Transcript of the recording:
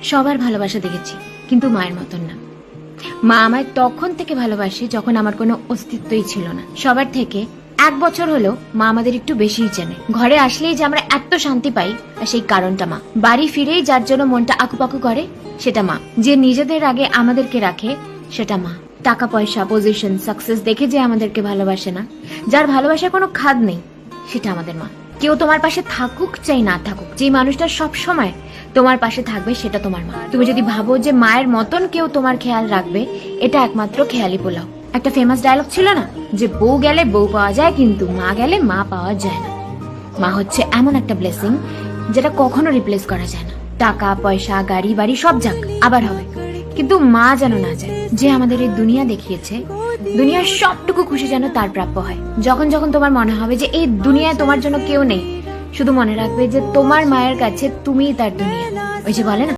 সবার ভালোবাসা দেখেছি, কিন্তু মায়ের মতন না। মা আমায় তখন থেকে ভালোবাসে যখন আমার কোনো অস্তিত্বই ছিল না। সবার থেকে 1 বছর হলো মা আমাদের একটু বেশিই চেনে। ঘরে আসলেই যে আমরা এত শান্তি পাই, আর সেই কারণটা মা। বাড়ি ফিরেই যার জন্য মনটা আকুপাকু করে, সেটা মা। যে নিজেদের আগে আমাদেরকে রাখে, সেটা মা। টাকা পয়সা, পজিশন, সাকসেস দেখে যে আমাদেরকে ভালোবাসে না, যার ভালোবাসার কোনো খাদ নেই, সেটা আমাদের মা। কেউ তোমার পাশে থাকুক চাই না থাকুক, যে মানুষটা সব সময় তোমার পাশে থাকবে, সেটা তোমার মা। তুমি যদি ভাবো যে মায়ের মতন কেউ তোমার খেয়াল রাখবে, এটা একমাত্র খেয়ালি পোলাও। একটা ফেমাস ডায়লগ ছিল না, যে বউ গেলে বউ পাওয়া যায়, কিন্তু মা গেলে মা পাওয়া যায় না। মা হচ্ছে এমন একটা ব্লেসিং যেটা কখনো রিপ্লেস করা যায় না। টাকা পয়সা, গাড়ি বাড়ি সব যাক, আবার হবে, কিন্তু মা যেন না যায়। যে আমাদের এই দুনিয়া দেখিয়েছে, দুনিয়ার সবটুকু খুশি যেন তার প্রাপ্য হয়। যখন যখন তোমার মনে হবে যে এই দুনিয়ায় তোমার জন্য কেউ নেই, শুধু মনে রাখবে যে তোমার মায়ের কাছে তুমিই তার দুনিয়া। ওই যে বলে না,